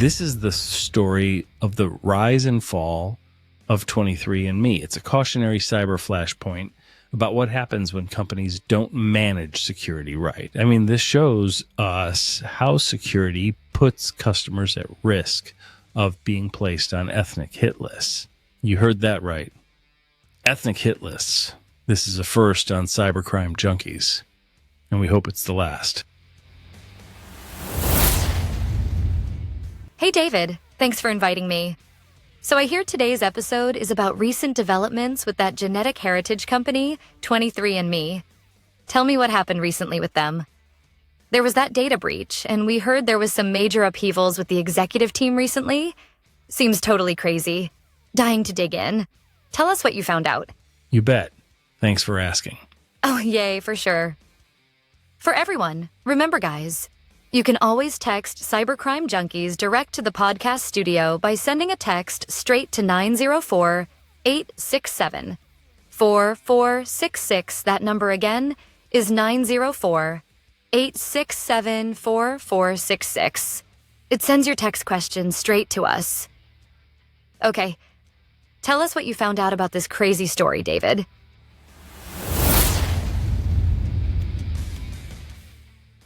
This is the story of the rise and fall of 23andMe. It's a cautionary cyber flashpoint about what happens when companies don't manage security right. I mean, this shows us how security puts customers at risk of being placed on ethnic hit lists. You heard that right. Ethnic hit lists. This is a first on Cybercrime Junkies, and we hope it's the last. Hey, David. Thanks for inviting me. So I hear today's episode is about recent developments with that genetic heritage company, 23andMe. Tell me what happened recently with them. There was that data breach, and we heard there was some major upheavals with the executive team recently. Seems totally crazy. Dying to dig in. Tell us what you found out. You bet. Thanks for asking. Oh, yay, for sure. For everyone, remember, guys, you can always text Cybercrime Junkies direct to the podcast studio by sending a text straight to 904-867. 4466. That number again is 904-867-4466. It sends your text questions straight to us. Okay, tell us what you found out about this crazy story, David.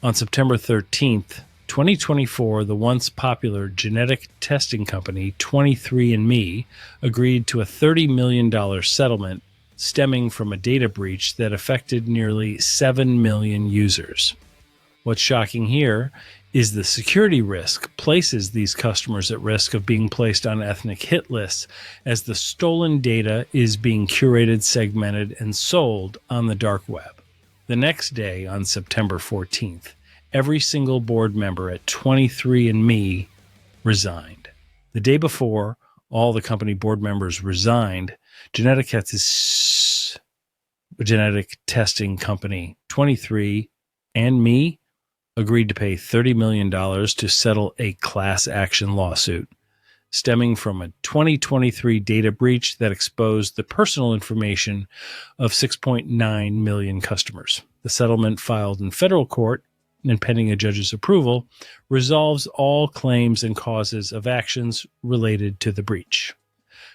On September 13th, 2024, the once popular genetic testing company 23andMe agreed to a $30 million settlement stemming from a data breach that affected nearly 7 million users. What's shocking here is the security risk places these customers at risk of being placed on ethnic hit lists as the stolen data is being curated, segmented, and sold on the dark web. The next day, on September 14th, every single board member at 23andMe resigned. The day before all the company board members resigned, genetic testing company 23andMe agreed to pay $30 million to settle a class action lawsuit stemming from a 2023 data breach that exposed the personal information of 6.9 million customers. The settlement, filed in federal court and pending a judge's approval, resolves all claims and causes of actions related to the breach.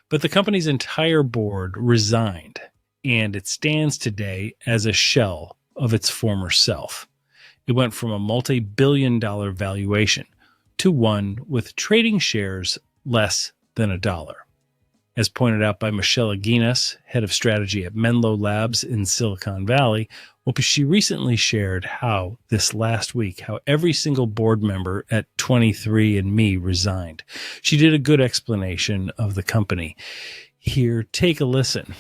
But the company's entire board resigned, and it stands today as a shell of its former self. It went from a multi-billion-dollar valuation to one with trading shares less than $1. As pointed out by Michelle Aguinas, head of strategy at Menlo Labs in Silicon Valley, she recently shared how this last week, how every single board member at 23andMe resigned. She did a good explanation of the company. Here, take a listen.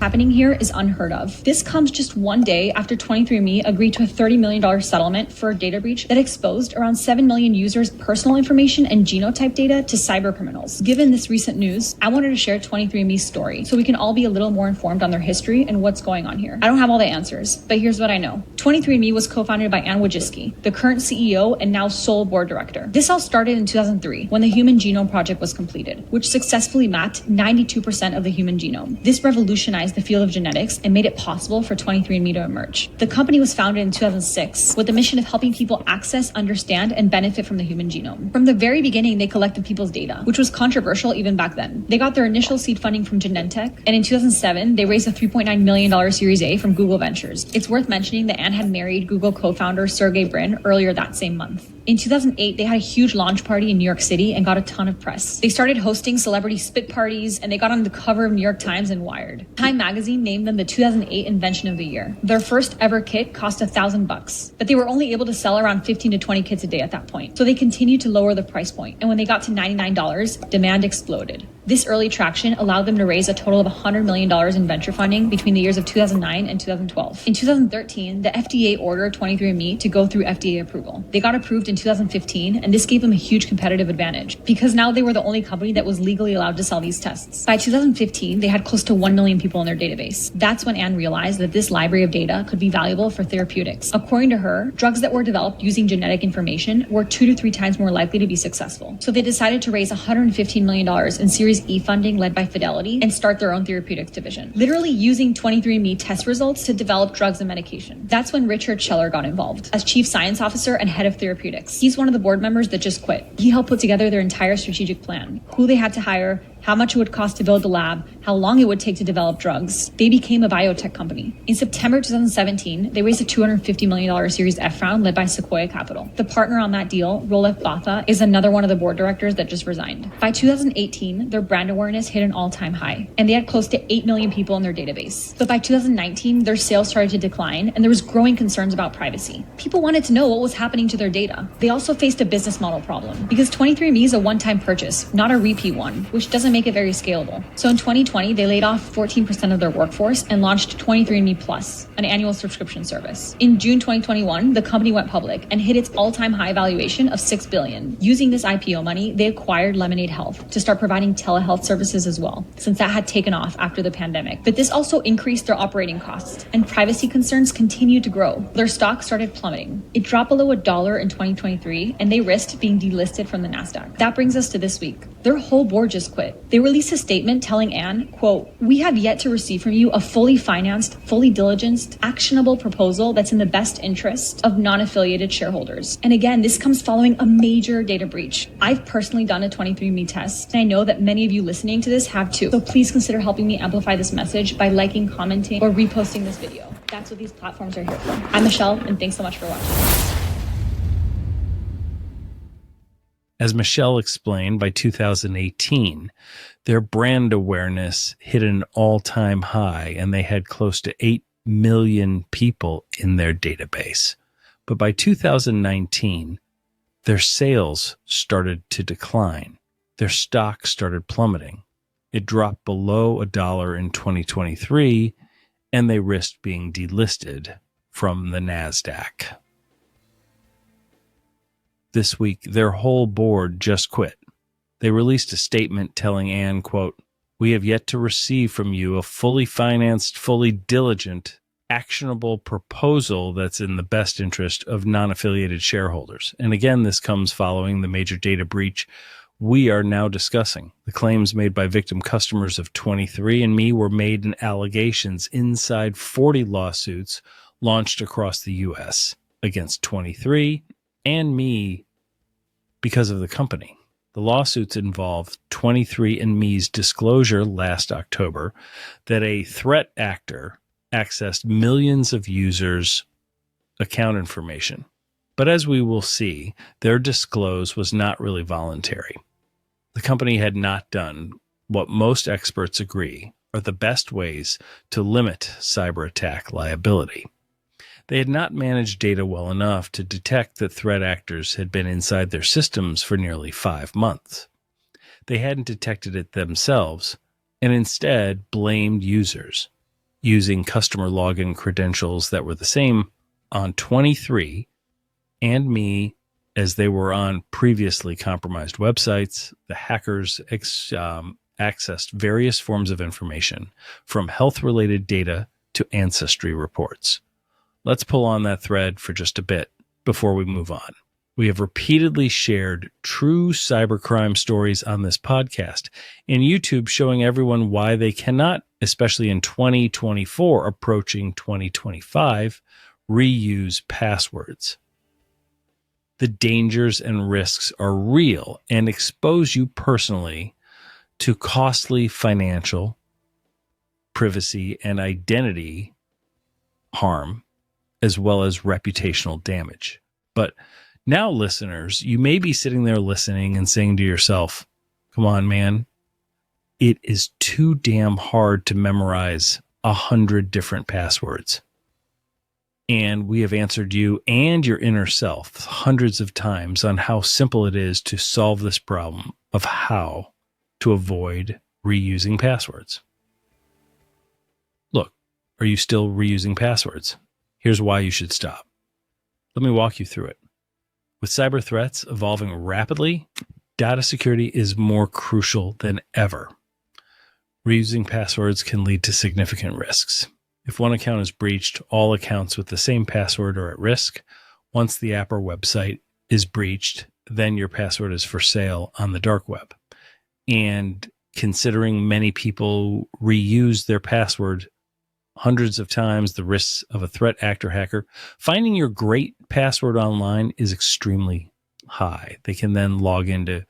Happening here is unheard of. This comes just one day after 23andMe agreed to a $30 million settlement for a data breach that exposed around 7 million users' personal information and genotype data to cyber criminals. Given this recent news, I wanted to share 23andMe's story so we can all be a little more informed on their history and what's going on here. I don't have all the answers, but here's what I know. 23andMe was co-founded by Anne Wojcicki, the current CEO and now sole board director. This all started in 2003 when the Human Genome Project was completed, which successfully mapped 92% of the human genome. This revolutionized the field of genetics and made it possible for 23andMe to emerge. The company was founded in 2006 with the mission of helping people access, understand, and benefit from the human genome. From the very beginning, they collected people's data, which was controversial even back then. They got their initial seed funding from Genentech, and in 2007, they raised a $3.9 million Series A from Google Ventures. It's worth mentioning that Anne had married Google co-founder Sergey Brin earlier that same month. In 2008, they had a huge launch party in New York City and got a ton of press. They started hosting celebrity spit parties, and they got on the cover of New York Times and Wired. Time magazine named them the 2008 Invention of the Year. Their first ever kit cost $1,000, but they were only able to sell around 15 to 20 kits a day at that point. So they continued to lower the price point, and when they got to $99, demand exploded. This early traction allowed them to raise a total of $100 million in venture funding between the years of 2009 and 2012. In 2013, the FDA ordered 23andMe to go through FDA approval. They got approved in 2015, and this gave them a huge competitive advantage because now they were the only company that was legally allowed to sell these tests. By 2015, they had close to 1 million people in their database. That's when Anne realized that this library of data could be valuable for therapeutics. According to her, drugs that were developed using genetic information were 2 to 3 times more likely to be successful. So they decided to raise $115 million in Series Series E funding led by Fidelity and start their own therapeutics division, literally using 23andMe test results to develop drugs and medication. That's when Richard Scheller got involved as chief science officer and head of therapeutics. He's one of the board members that just quit. He helped put together their entire strategic plan, who they had to hire, how much it would cost to build the lab, how long it would take to develop drugs. They became a biotech company. In September 2017, they raised a $250 million Series F round led by Sequoia Capital. The partner on that deal, Rolef Batha, is another one of the board directors that just resigned. By 2018, their brand awareness hit an all-time high, and they had close to 8 million people in their database. But by 2019, their sales started to decline, and there was growing concerns about privacy. People wanted to know what was happening to their data. They also faced a business model problem, because 23andMe is a one-time purchase, not a repeat one, which doesn't make it very scalable. So in 2020, they laid off 14% of their workforce and launched 23andMe Plus, an annual subscription service. In June 2021, the company went public and hit its all-time high valuation of $6 billion. Using this IPO money, they acquired Lemonade Health to start providing telehealth services as well, since that had taken off after the pandemic. But this also increased their operating costs, and privacy concerns continued to grow. Their stock started plummeting. It dropped below $1 in 2023, and they risked being delisted from the NASDAQ. That brings us to this week. Their whole board just quit. They released a statement telling Anne, quote, "We have yet to receive from you a fully financed, fully diligenced, actionable proposal that's in the best interest of non-affiliated shareholders." And again, this comes following a major data breach. I've personally done a 23andMe test, and I know that many of you listening to this have too. So please consider helping me amplify this message by liking, commenting, or reposting this video. That's what these platforms are here for. I'm Michelle, and thanks so much for watching. As Michelle explained, by 2018, their brand awareness hit an all-time high, and they had close to 8 million people in their database. But by 2019, their sales started to decline. Their stock started plummeting. It dropped below $1 in 2023, and they risked being delisted from the NASDAQ. This week, their whole board just quit. They released a statement telling Anne, quote, "We have yet to receive from you a fully financed, fully diligent, actionable proposal that's in the best interest of non-affiliated shareholders." And again, this comes following the major data breach we are now discussing. The claims made by victim customers of 23andMe were made in allegations inside 40 lawsuits launched across the U.S. against 23andMe because of the company. The lawsuits involve 23andMe's disclosure last October that a threat actor accessed millions of users' account information. But as we will see, their disclose was not really voluntary. The company had not done what most experts agree are the best ways to limit cyber attack liability. They had not managed data well enough to detect that threat actors had been inside their systems for nearly 5 months. They hadn't detected it themselves and instead blamed users, using customer login credentials that were the same on 23andMe as they were on previously compromised websites. The hackers accessed various forms of information, from health-related data to ancestry reports. Let's pull on that thread for just a bit before we move on. We have repeatedly shared true cybercrime stories on this podcast and YouTube, showing everyone why they cannot, especially in 2024 approaching 2025, reuse passwords. The dangers and risks are real and expose you personally to costly financial, privacy, and identity harm, as well as reputational damage. But now, listeners, you may be sitting there listening and saying to yourself, come on, man, it is too damn hard to memorize 100 different passwords. And we have answered you and your inner self hundreds of times on how simple it is to solve this problem of how to avoid reusing passwords. Look, are you still reusing passwords? Here's why you should stop. Let me walk you through it. With cyber threats evolving rapidly, data security is more crucial than ever. Reusing passwords can lead to significant risks. If one account is breached, all accounts with the same password are at risk. Once the app or website is breached, then your password is for sale on the dark web and considering many people reuse their password hundreds of times, the risks of a threat actor hacker, finding your great password online is extremely high. They can then log into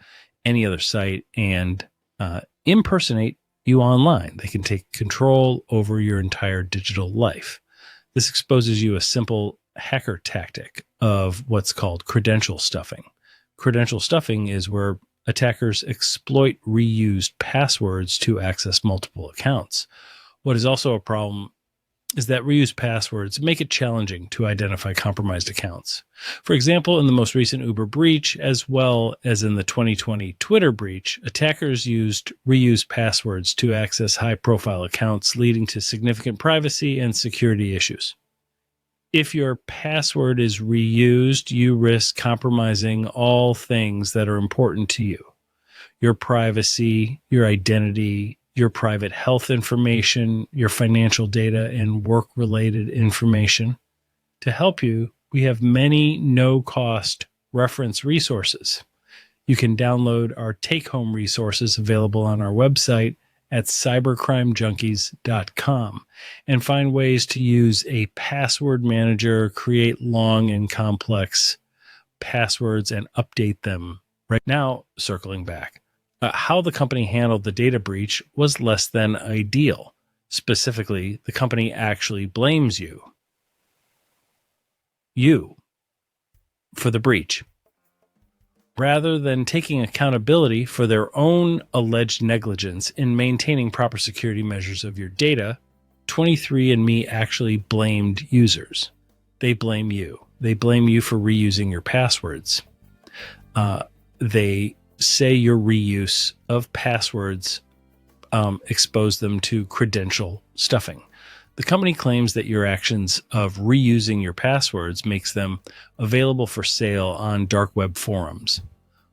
any other site and impersonate you online. They can take control over your entire digital life. This exposes you a simple hacker tactic of what's called credential stuffing. Credential stuffing is where attackers exploit reused passwords to access multiple accounts. What is also a problem is that reused passwords make it challenging to identify compromised accounts. For example, in the most recent Uber breach, as well as in the 2020 Twitter breach, attackers used reused passwords to access high-profile accounts, leading to significant privacy and security issues. If your password is reused, you risk compromising all things that are important to you: your privacy, your identity, your private health information, your financial data, and work-related information. To help you, we have many no-cost reference resources. You can download our take-home resources available on our website at cybercrimejunkies.com and find ways to use a password manager, create long and complex passwords, and update them. Right now, circling back, how the company handled the data breach was less than ideal. Specifically, the company actually blames you for the breach, rather than taking accountability for their own alleged negligence in maintaining proper security measures of your data. 23andMe actually blamed users. They blame you. They blame you for reusing your passwords. They say your reuse of passwords exposed them to credential stuffing. The company claims that your actions of reusing your passwords makes them available for sale on dark web forums.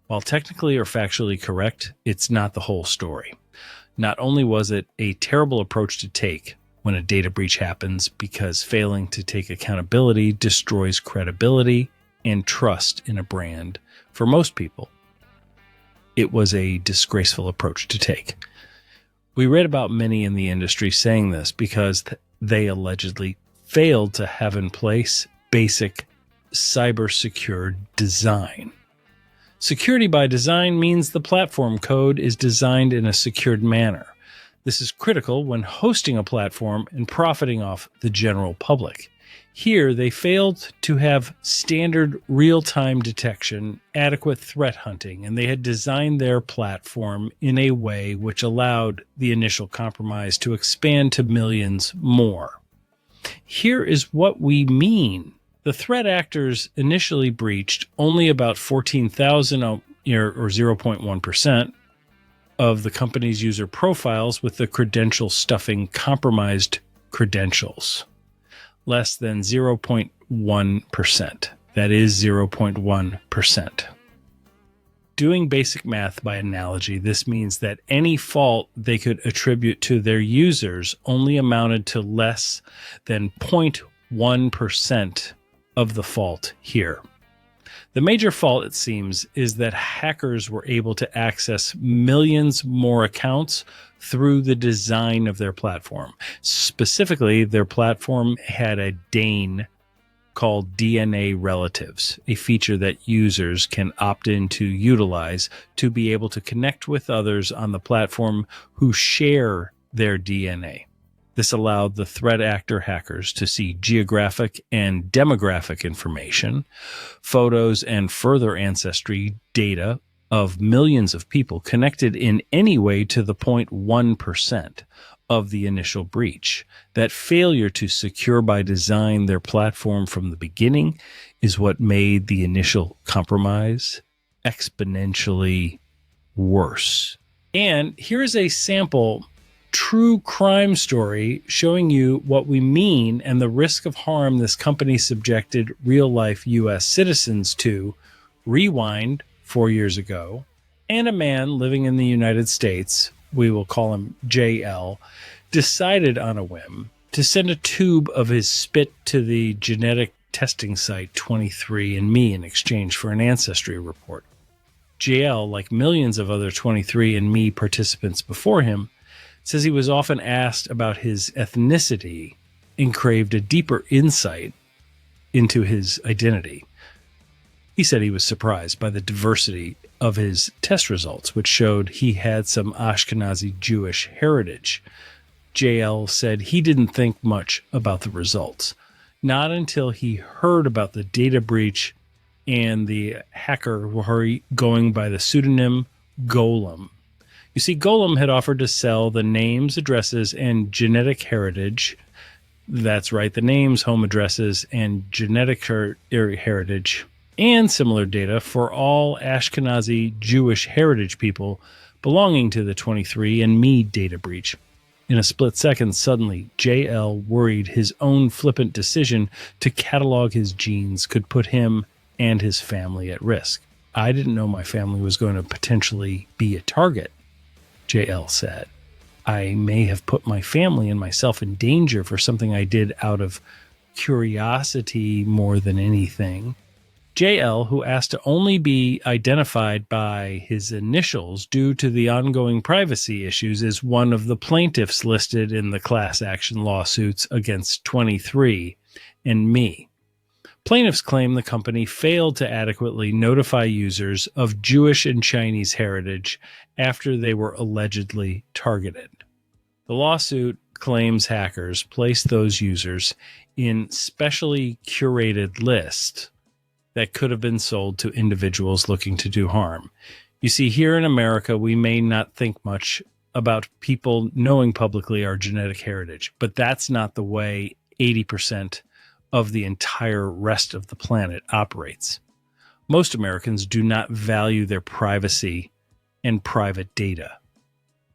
While technically or factually correct, it's not the whole story. Not only was it a terrible approach to take when a data breach happens, because failing to take accountability destroys credibility and trust in a brand for most people, it was a disgraceful approach to take. We read about many in the industry saying this because they allegedly failed to have in place basic cyber-secure design. Security by design means the platform code is designed in a secured manner. This is critical when hosting a platform and profiting off the general public. Here, they failed to have standard real-time detection, adequate threat hunting, and they had designed their platform in a way which allowed the initial compromise to expand to millions more. Here is what we mean. The threat actors initially breached only about 14,000 or 0.1% of the company's user profiles with the credential stuffing compromised credentials. Less than 0.1%. That is 0.1%. Doing basic math by analogy, this means that any fault they could attribute to their users only amounted to less than 0.1% of the fault here. The major fault, it seems, is that hackers were able to access millions more accounts through the design of their platform. Specifically, their platform had a DANE called DNA Relatives, a feature that users can opt in to utilize to be able to connect with others on the platform who share their DNA. This allowed the threat actor hackers to see geographic and demographic information, photos, and further ancestry data of millions of people connected in any way to the 0.1% of the initial breach. That failure to secure by design their platform from the beginning is what made the initial compromise exponentially worse. And here is a sample true crime story showing you what we mean and the risk of harm this company subjected real-life U.S. citizens to. Rewind 4 years ago, and a man living in the United States, we will call him JL, decided on a whim to send a tube of his spit to the genetic testing site 23andMe in exchange for an ancestry report. JL, like millions of other 23andMe participants before him, says he was often asked about his ethnicity and craved a deeper insight into his identity. He said he was surprised by the diversity of his test results, which showed he had some Ashkenazi Jewish heritage. JL said he didn't think much about the results, not until he heard about the data breach and the hacker going by the pseudonym Golem. You see, Golem had offered to sell the names, addresses, and genetic heritage. That's right, the names, home addresses, and genetic heritage and similar data for all Ashkenazi Jewish heritage people belonging to the 23andMe data breach. In a split second, suddenly, JL worried his own flippant decision to catalog his genes could put him and his family at risk. I didn't know my family was going to potentially be a target, JL said. I may have put my family and myself in danger for something I did out of curiosity more than anything. JL, who asked to only be identified by his initials due to the ongoing privacy issues, is one of the plaintiffs listed in the class action lawsuits against 23andMe. Plaintiffs claim the company failed to adequately notify users of Jewish and Chinese heritage after they were allegedly targeted. The lawsuit claims hackers placed those users in specially curated lists that could have been sold to individuals looking to do harm. You see, here in America, we may not think much about people knowing publicly our genetic heritage, but that's not the way 80% of the entire rest of the planet operates. Most Americans do not value their privacy and private data,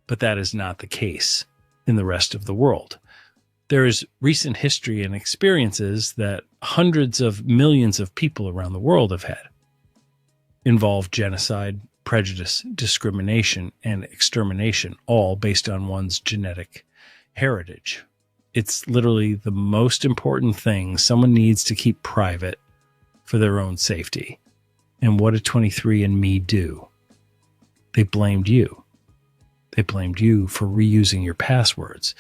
but that is not the case in the rest of the world. There is recent history and experiences that hundreds of millions of people around the world have had. Involve genocide, prejudice, discrimination, and extermination, all based on one's genetic heritage. It's literally the most important thing someone needs to keep private for their own safety. And what did 23andMe do? They blamed you. They blamed you for reusing your passwords.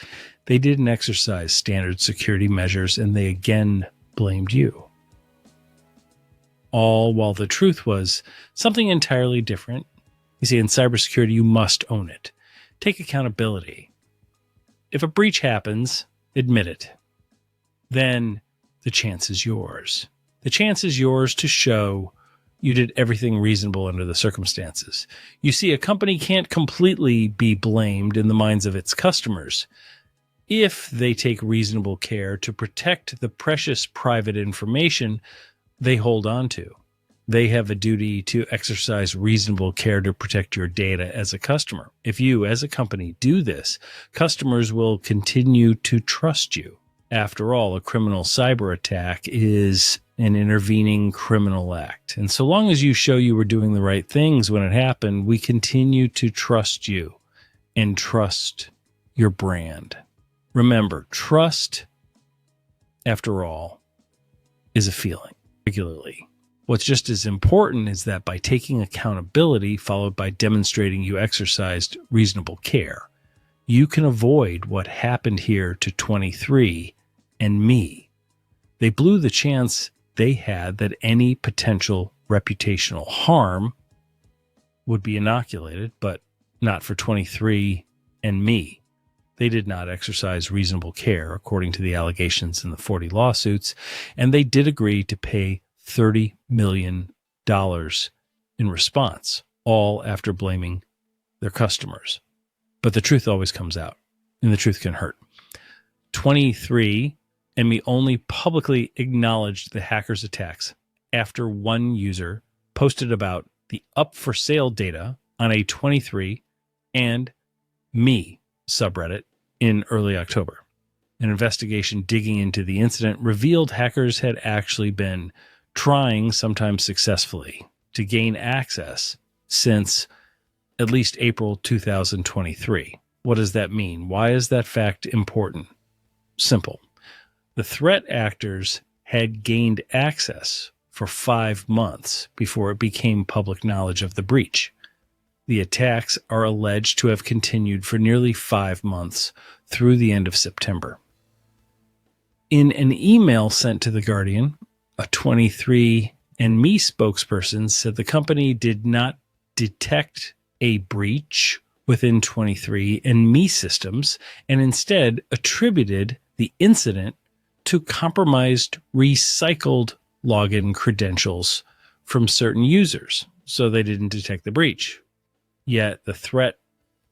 They didn't exercise standard security measures, and they again blamed you. All while the truth was something entirely different. You see, in cybersecurity, you must own it. Take accountability. If a breach happens, admit it. Then the chance is yours. The chance is yours to show you did everything reasonable under the circumstances. You see, a company can't completely be blamed in the minds of its customers if they take reasonable care to protect the precious private information they hold on to. They have a duty to exercise reasonable care to protect your data as a customer. If you, as a company, do this, customers will continue to trust you. After all, a criminal cyber attack is an intervening criminal act. And so long as you show you were doing the right things when it happened, we continue to trust you and trust your brand. Remember, trust, after all, is a feeling regularly. What's just as important is that by taking accountability followed by demonstrating you exercised reasonable care, you can avoid what happened here to 23andMe. They blew the chance they had that any potential reputational harm would be inoculated, but not for 23andMe. They did not exercise reasonable care, according to the allegations in the 40 lawsuits, and they did agree to pay $30 million in response, all after blaming their customers. But the truth always comes out, and the truth can hurt. 23andMe only publicly acknowledged the hackers' attacks after one user posted about the up-for-sale data on a 23andMe subreddit in early October. An investigation digging into the incident revealed hackers had actually been trying, sometimes successfully, to gain access since at least April 2023. What does that mean? Why is that fact important? Simple. The threat actors had gained access for 5 months before it became public knowledge of the breach. The attacks are alleged to have continued for nearly 5 months through the end of September. In an email sent to The Guardian, a 23andMe spokesperson said the company did not detect a breach within 23andMe systems and instead attributed the incident to compromised recycled login credentials from certain users, so they didn't detect the breach. Yet the threat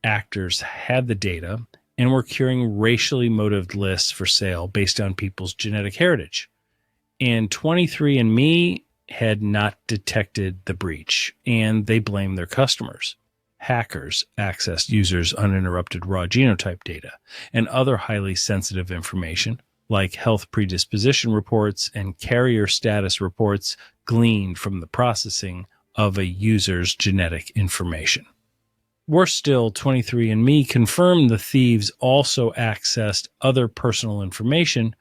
actors had the data and were curing racially motivated lists for sale based on people's genetic heritage. And 23andMe had not detected the breach, and they blamed their customers. Hackers accessed users' uninterrupted raw genotype data and other highly sensitive information, like health predisposition reports and carrier status reports gleaned from the processing of a user's genetic information. Worse still, 23andMe confirmed the thieves also accessed other personal information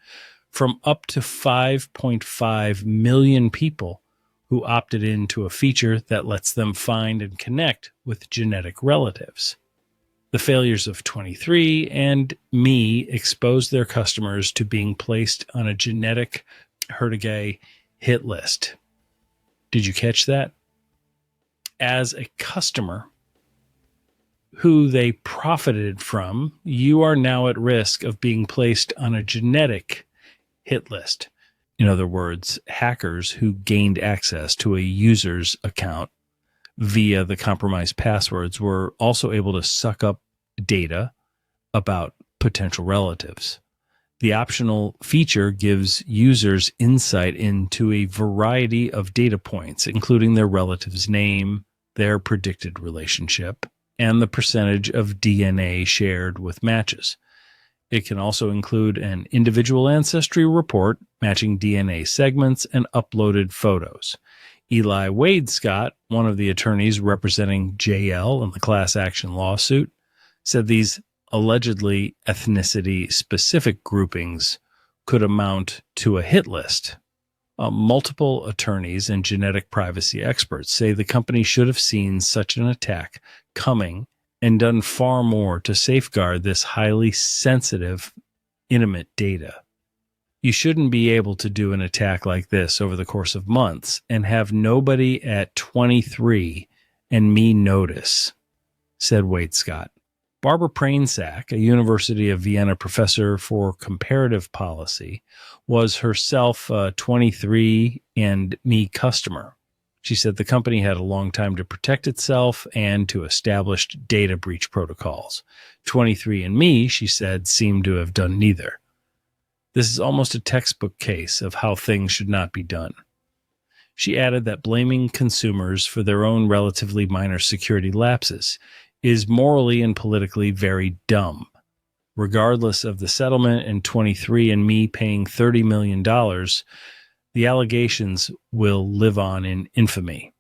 from up to 5.5 million people who opted into a feature that lets them find and connect with genetic relatives. The failures of 23andMe exposed their customers to being placed on a genetic heritage hit list. Did you catch that? As a customer who they profited from, you are now at risk of being placed on a genetic hit list. In other words, hackers who gained access to a user's account via the compromised passwords were also able to suck up data about potential relatives. The optional feature gives users insight into a variety of data points, including their relative's name, their predicted relationship, and the percentage of DNA shared with matches. It can also include an individual ancestry report matching DNA segments and uploaded photos. Eli Wade Scott, one of the attorneys representing JL in the class action lawsuit, said these allegedly ethnicity-specific groupings could amount to a hit list. Multiple attorneys and genetic privacy experts say the company should have seen such an attack coming and done far more to safeguard this highly sensitive, intimate data. You shouldn't be able to do an attack like this over the course of months and have nobody at 23andMe notice, said Wade Scott. Barbara Prainsack, a University of Vienna professor for comparative policy, was herself a 23andMe customer. She said the company had a long time to protect itself and to establish data breach protocols. 23andMe, she said, seemed to have done neither. This is almost a textbook case of how things should not be done. She added that blaming consumers for their own relatively minor security lapses is morally and politically very dumb. Regardless of the settlement and 23andMe paying $30 million, the allegations will live on in infamy.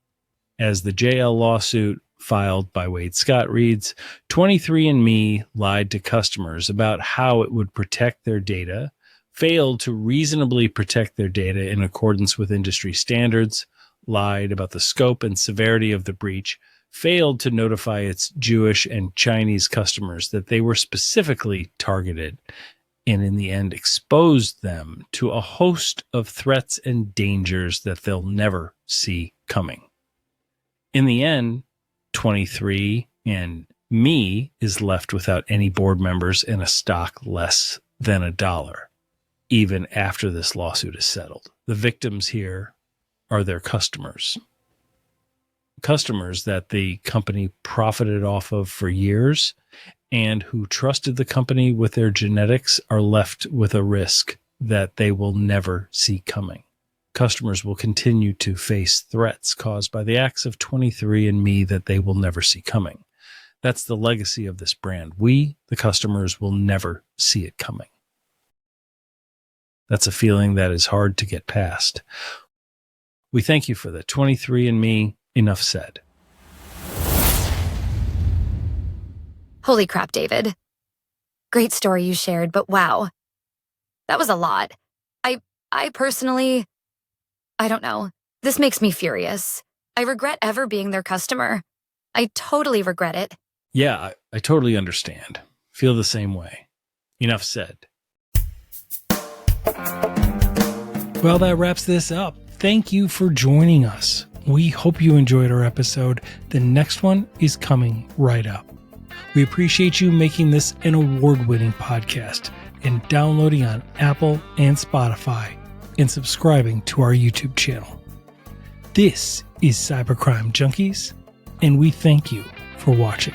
As the JL lawsuit filed by Wade Scott reads, 23andMe lied to customers about how it would protect their data, failed to reasonably protect their data in accordance with industry standards, lied about the scope and severity of the breach, failed to notify its Jewish and Chinese customers that they were specifically targeted, and in the end exposed them to a host of threats and dangers that they'll never see coming. In the end, 23andMe is left without any board members and a stock less than $1, even after this lawsuit is settled. The victims here are their customers. Customers that the company profited off of for years and who trusted the company with their genetics are left with a risk that they will never see coming. Customers will continue to face threats caused by the acts of 23andMe that they will never see coming. That's the legacy of this brand. We, the customers, will never see it coming. That's a feeling that is hard to get past. We thank you for that. 23andMe, enough said. Holy crap, David. Great story you shared, but wow. That was a lot. I personally, I don't know. This makes me furious. I regret ever being their customer. I totally regret it. Yeah, I totally understand. Feel the same way. Enough said. Well, that wraps this up. Thank you for joining us. We hope you enjoyed our episode. The next one is coming right up. We appreciate you making this an award-winning podcast and downloading on Apple and Spotify and subscribing to our YouTube channel. This is Cybercrime Junkies, and we thank you for watching.